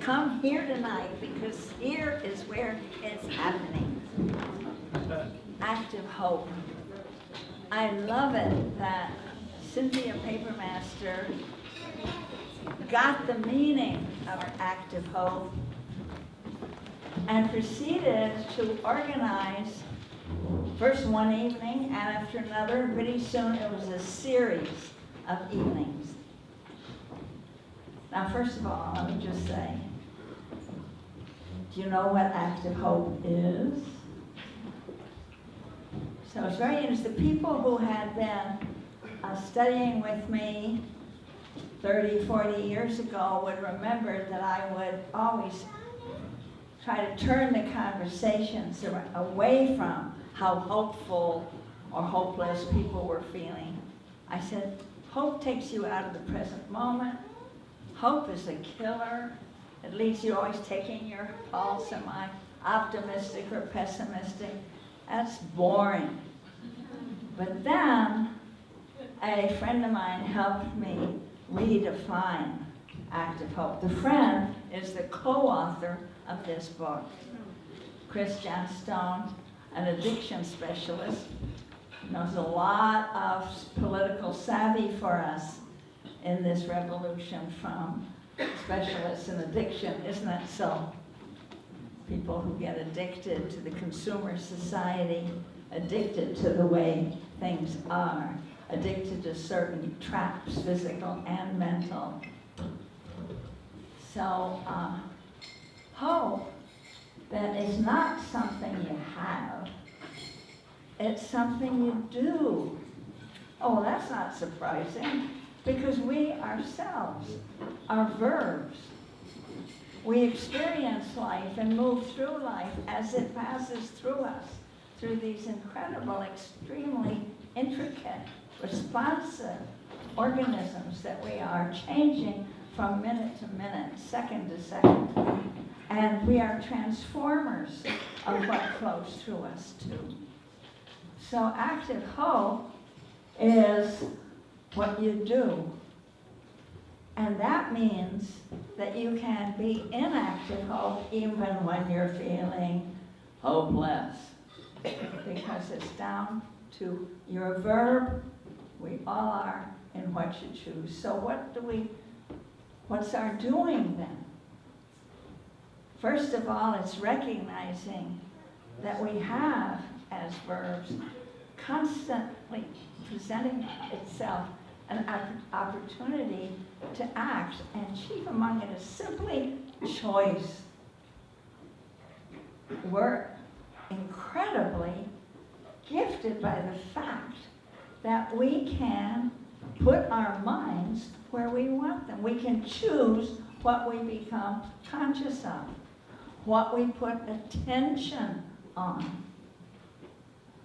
come here tonight because here is where it's happening. Active hope. I love it that Cynthia Papermaster got the meaning of active hope and proceeded to organize first one evening and after another, and pretty soon it was a series of evenings. Now, first of all, let me just say, do you know what active hope is? So it's very interesting. The people who had been studying with me 30, 40 years ago would remember that I would always try to turn the conversations away from how hopeful or hopeless people were feeling. I said, hope takes you out of the present moment. Hope is a killer. It leaves you always taking your pulse. Am I optimistic or pessimistic? That's boring. But then a friend of mine helped me redefine active hope. The friend is the co-author of this book, Chris Johnstone, an addiction specialist, knows a lot of political savvy for us in this revolution from specialists in addiction, isn't it so? People who get addicted to the consumer society, addicted to the way things are, addicted to certain traps, physical and mental. So, hope that is not something you have, it's something you do. Oh, that's not surprising, because we ourselves are verbs. We experience life and move through life as it passes through us, through these incredible, extremely intricate, responsive organisms that we are, changing from minute to minute, second to second. And we are transformers of what flows through us too. So active hope is what you do. And that means that you can be in active hope even when you're feeling hopeless. Because it's down to your verb. We all are in what you choose. So what's our doing then? First of all, it's recognizing that we have, as verbs, constantly presenting itself an opportunity to act, and chief among it is simply choice. We're incredibly gifted by the fact that we can put our minds where we want them. We can choose what we become conscious of, what we put attention on.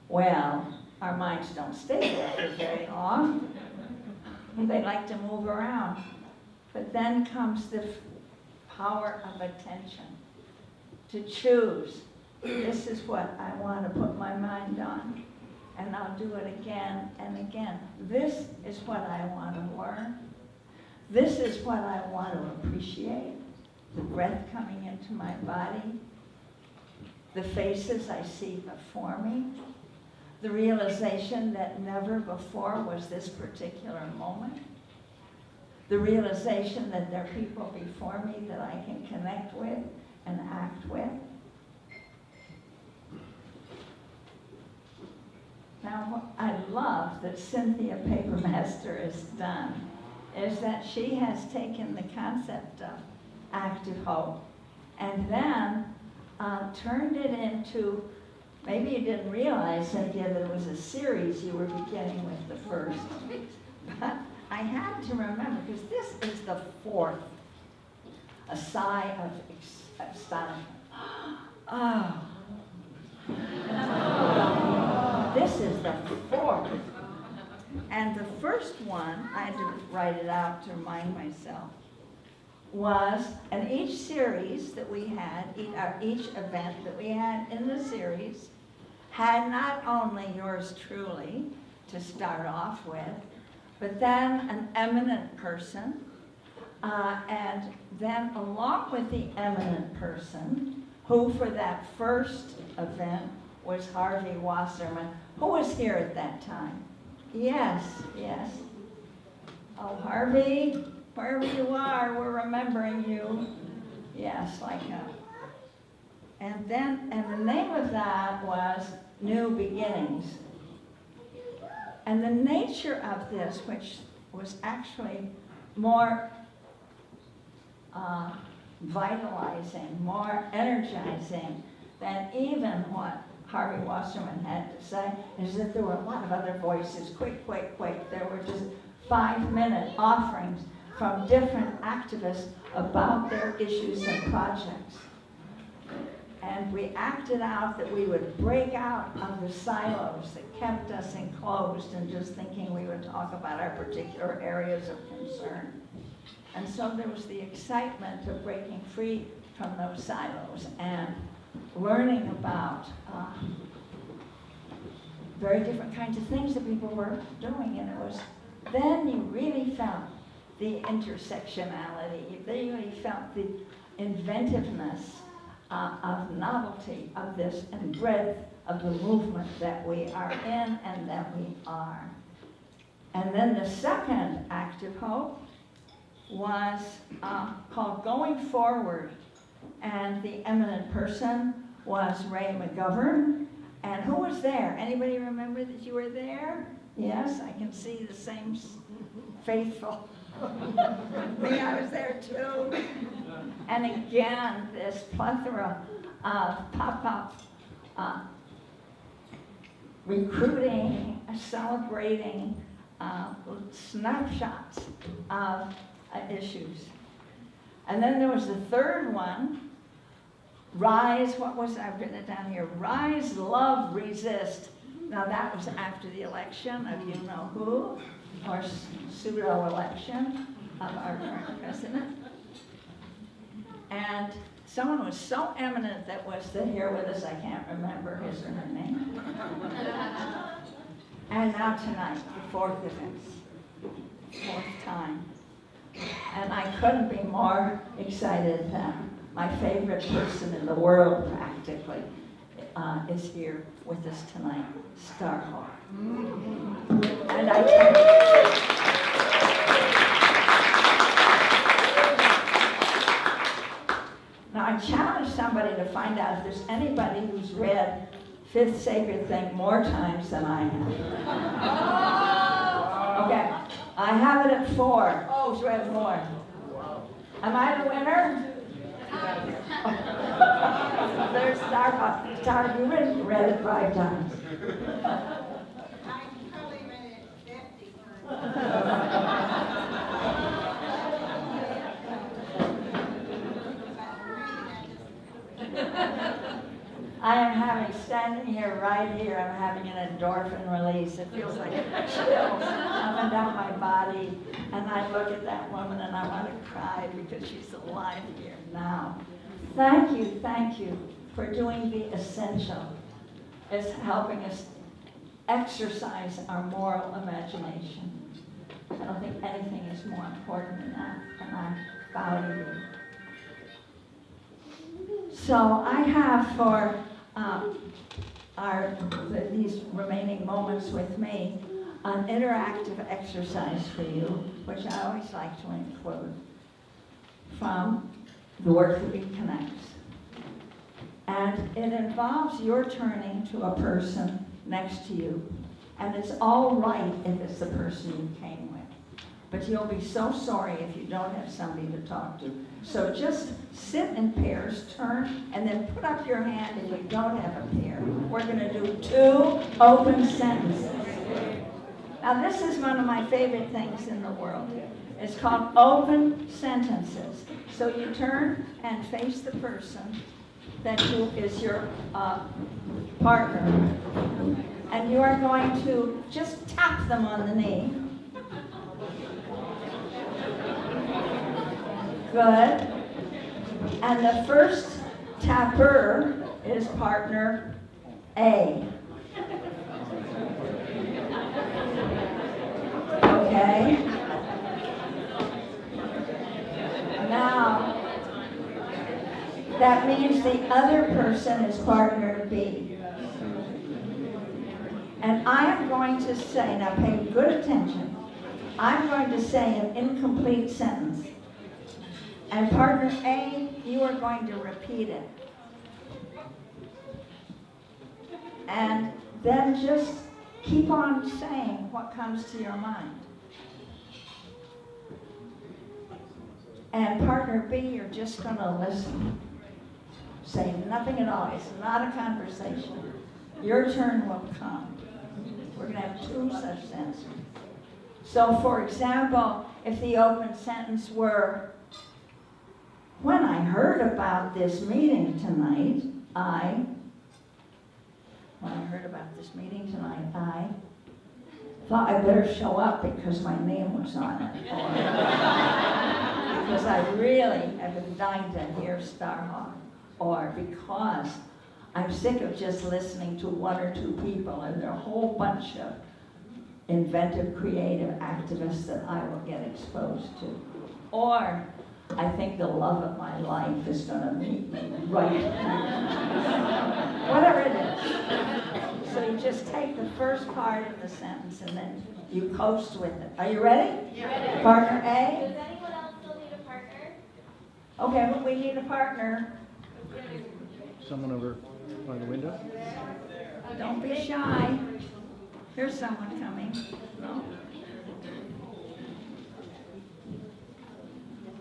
Well, our minds don't stay there for very long. They like to move around. But then comes the power of attention. To choose, this is what I want to put my mind on. And I'll do it again and again. This is what I want to learn. This is what I want to appreciate. The breath coming into my body. The faces I see before me. The realization that never before was this particular moment. The realization that there are people before me that I can connect with and act with. Now, what I love that Cynthia Papermaster has done is that she has taken the concept of active hope and then turned it into, maybe you didn't realize, Cynthia, that it was a series you were beginning with the first. But I had to remember, because this is the fourth. A sigh of astonishment. Oh. This is the fourth. And the first one, I had to write it out to remind myself, was, and each series that we had, each event that we had in the series, had not only yours truly to start off with, but then an eminent person, And then along with the eminent person, who for that first event was Harvey Wasserman, who was here at that time. Yes, yes. Oh, Harvey, wherever you are, we're remembering you. Yes, like and the name of that was New Beginnings. And the nature of this, which was actually more vitalizing, more energizing than even what Harvey Wasserman had to say, is that there were a lot of other voices. Quick. There were just 5-minute offerings from different activists about their issues and projects. And we acted out that we would break out of the silos that kept us enclosed and just thinking we would talk about our particular areas of concern. And so there was the excitement of breaking free from those silos and learning about very different kinds of things that people were doing. And it was, then you really felt the intersectionality. You really felt the inventiveness of novelty of this and breadth of the movement that we are in and that we are. And then the second act of hope was called Going Forward. And the eminent person was Ray McGovern. And who was there? Anybody remember that you were there? Yes, I can see the same faithful. Me, I was there too. And again, this plethora of pop-up recruiting, celebrating snapshots of issues. And then there was the third one, Rise, what was, I've written it down here, Rise, Love, Resist. Now that was after the election of you-know-who, or pseudo-election of our current president. And someone was so eminent that was here with us, I can't remember his or her name. And now tonight, the fourth event, fourth time. And I couldn't be more excited than my favorite person in the world, practically, is here with us tonight, Starhawk. And I Now I challenge somebody to find out if there's anybody who's read Fifth Sacred Thing more times than I have. Okay, I have it at 4. Who's read more? Am I the winner? There's Starhawk. Starhawk, you read it 5 times. I probably read it 50 times. I am having, standing here, right here, I'm having an endorphin release. It feels like chills coming down my body. And I look at that woman and I want to cry because she's alive here now. Thank you for doing the essential. It's helping us exercise our moral imagination. I don't think anything is more important than that, and I value you. So I have for these remaining moments with me an interactive exercise for you, which I always like to include from the work that reconnects. And it involves your turning to a person next to you. And it's all right if it's the person you came with. But you'll be so sorry if you don't have somebody to talk to. So just sit in pairs, turn, and then put up your hand if you don't have a pair. We're going to do 2 open sentences. Now this is one of my favorite things in the world. It's called open sentences. So you turn and face the person that is your partner. And you are going to just tap them on the knee. Good. And the first tapper is partner A. Okay. That means the other person is partner B. And I am going to say, now pay good attention, I'm going to say an incomplete sentence. And partner A, you are going to repeat it. And then just keep on saying what comes to your mind. And partner B, you're just going to listen. Say nothing at all. It's not a conversation. Your turn will come. We're going to have two such sentences. So, for example, if the open sentence were, when I heard about this meeting tonight, I thought I better show up because my name was on it. Because I really have been dying to hear Starhawk. Or because I'm sick of just listening to one or two people, and there are a whole bunch of inventive, creative activists that I will get exposed to. Or I think the love of my life is going to meet me right here. Whatever it is. So you just take the first part of the sentence and then you coast with it. Are you ready? Yeah. Ready. Partner A? Does anyone else still need a partner? Okay, well, we need a partner. Someone over by the window? Don't be shy. Here's someone coming. No.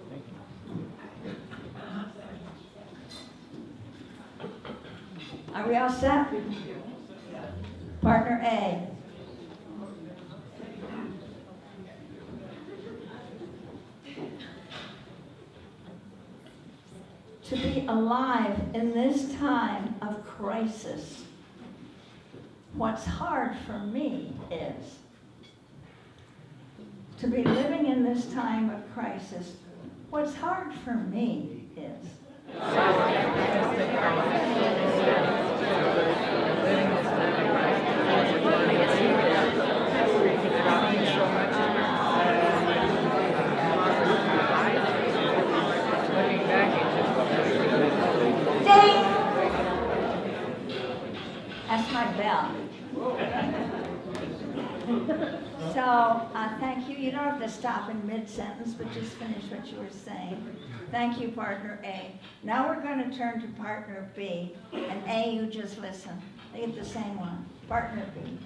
Thank you. Are we all set? Partner A. To be alive in this time of crisis, what's hard for me is to be living in this time of crisis. What's hard for me is ding! That's my bell. So, thank you. You don't have to stop in mid-sentence, but just finish what you were saying. Thank you, partner A. Now we're going to turn to partner B. And A, you just listen. They get the same one. Partner B.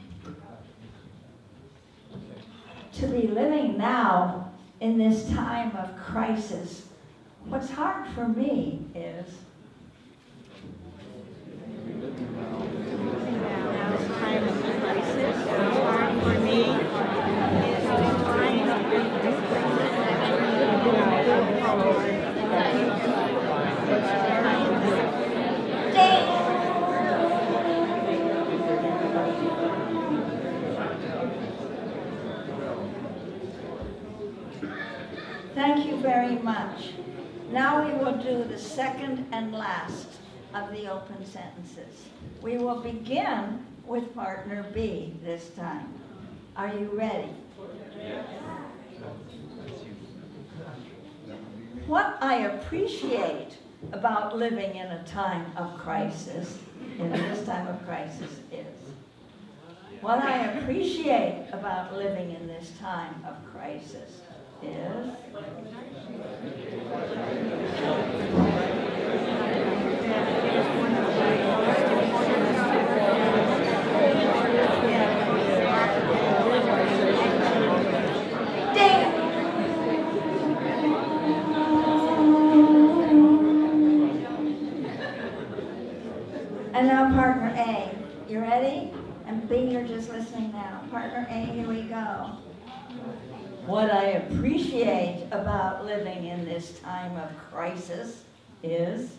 To be living now in this time of crisis, what's hard for me is thank you very much. Now we will do the second and last of the open sentences. We will begin with partner B this time. Are you ready? What I appreciate about living in a time of crisis, in this time of crisis, is what I appreciate about living in this time of crisis is ding! And now partner A, you ready? And B, you're just listening now. Partner A, here we go. What I appreciate about living in this time of crisis is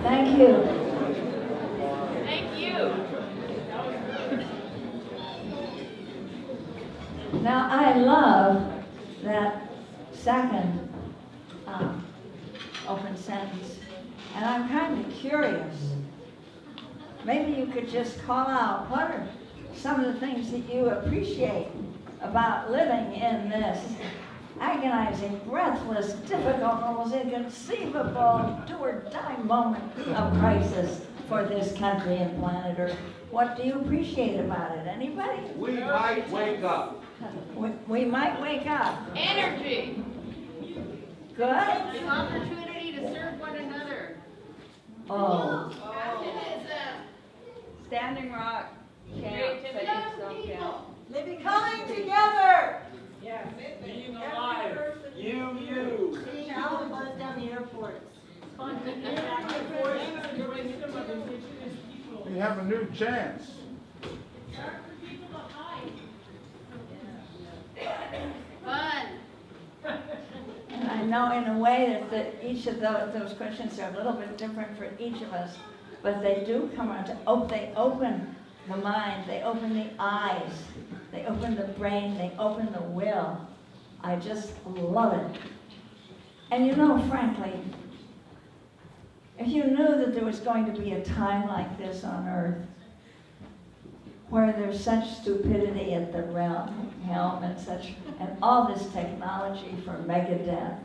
Thank you. Thank you. Now, I love that second open sentence, and I'm kind of curious. Maybe you could just call out, what are some of the things that you appreciate about living in this agonizing, breathless, difficult, almost inconceivable, do-or-die moment of crisis for this country and planet Earth? What do you appreciate about it? Anybody? We might wake up. We might wake up. Energy. Good? The opportunity to serve one another. Oh. Standing Rock camp. Creativity. Coming together. Being alive. You. Seeing how it close down the airports. We have a new chance. Fun. And I know in a way that each of those questions are a little bit different for each of us, but they do come around to, they open the mind, they open the eyes, they open the brain, they open the will. I just love it. And you know, frankly, if you knew that there was going to be a time like this on Earth, where there's such stupidity at the helm and all this technology for mega death,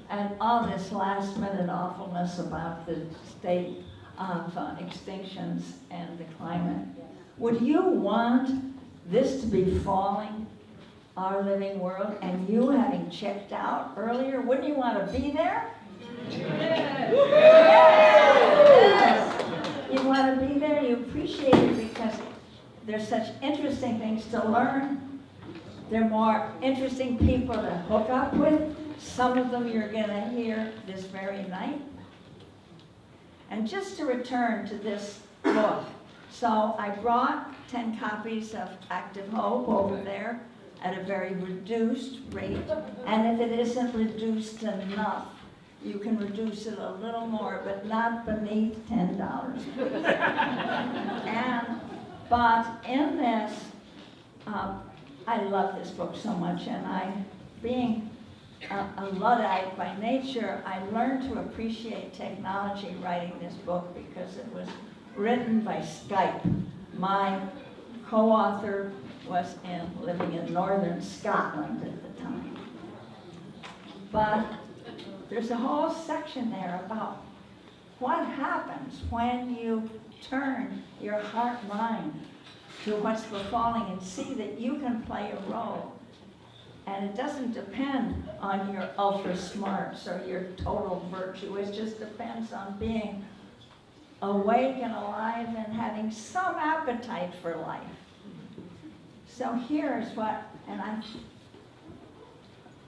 and all this last minute awfulness about the state of extinctions and the climate, would you want this to be falling our living world and you having checked out earlier? Wouldn't you want to be there? Yes. You want to be there, you appreciate it because there's such interesting things to learn. There are more interesting people to hook up with. Some of them you're going to hear this very night. And just to return to this book, so I brought 10 copies of Active Hope over there at a very reduced rate. And if it isn't reduced enough, you can reduce it a little more, but not beneath $10. But in this, I love this book so much, and being a Luddite by nature, I learned to appreciate technology writing this book because it was written by Skype. My co-author was living in northern Scotland at the time. But there's a whole section there about what happens when you turn your heart-mind to what's befalling and see that you can play a role. And it doesn't depend on your ultra smarts or your total virtue. It just depends on being awake and alive and having some appetite for life. So here's what,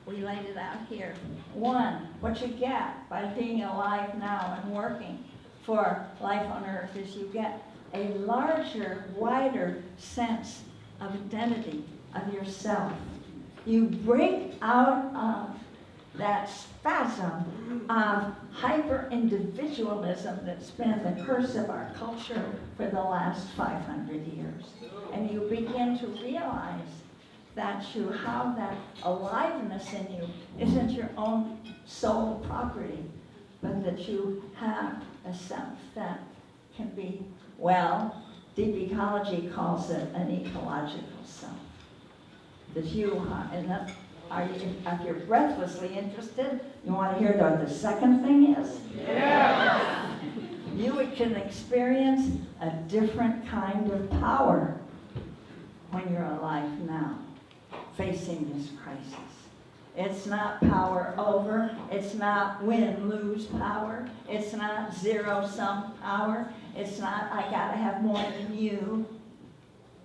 we laid it out here. One, what you get by being alive now and working for life on Earth is you get a larger, wider sense of identity of yourself. You break out of that spasm of hyper-individualism that's been the curse of our culture for the last 500 years. And you begin to realize that you have that aliveness in you isn't your own soul property, but that you have a self that can be, well, deep ecology calls it an ecological self. That you if you're breathlessly interested, you want to hear what the second thing is? Yeah. You can experience a different kind of power when you're alive now, facing this crisis. It's not power over, it's not win-lose power, it's not zero-sum power, it's not I gotta have more than you.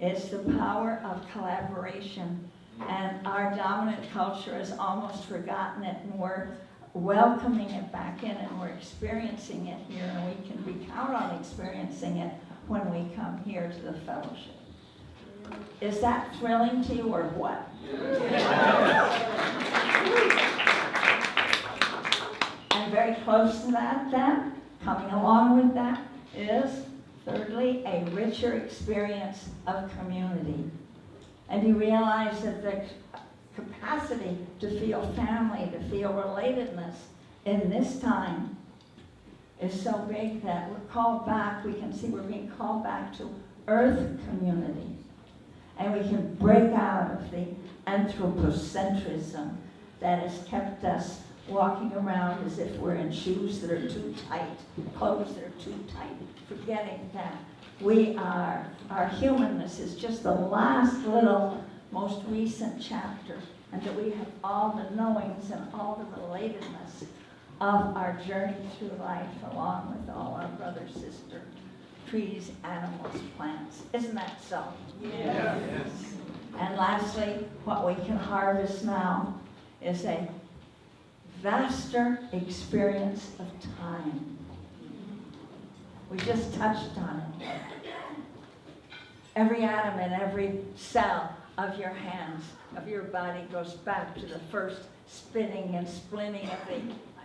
It's the power of collaboration. And our dominant culture has almost forgotten it, and we're welcoming it back in, and we're experiencing it here, and we can count on experiencing it when we come here to the fellowship. Is that thrilling to you or what? And very close to that then, coming along with that, is thirdly, a richer experience of community. And you realize that the capacity to feel family, to feel relatedness in this time is so big that we're called back. We can see we're being called back to earth community. And we can break out of the anthropocentrism that has kept us walking around as if we're in shoes that are too tight, clothes that are too tight, forgetting that our humanness is just the last little, most recent chapter, and that we have all the knowings and all the relatedness of our journey through life, along with all our brother, sister, trees, animals, plants. Isn't that so? Yes. And lastly, what we can harvest now is a vaster experience of time. We just touched on it. Every atom and every cell of your hands, of your body, goes back to the first spinning and splinting of the,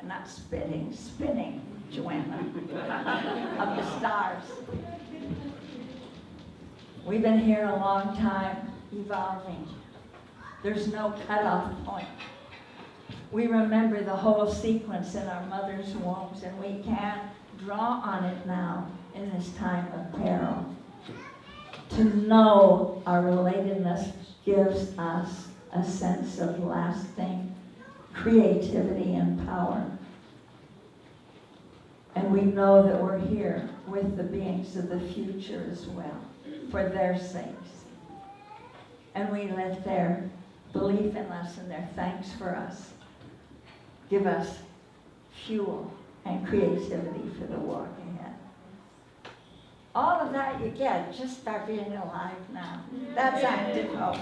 not spinning, spinning, Joanna, of the stars. We've been here a long time, evolving. There's no cutoff point. We remember the whole sequence in our mother's wombs, and we can draw on it now in this time of peril. To know our relatedness gives us a sense of lasting creativity and power. And we know that we're here with the beings of the future as well, for their sakes. And we let their belief in us and their thanks for us give us fuel and creativity for the walk ahead. All of that you get, just start being alive now. That's active hope.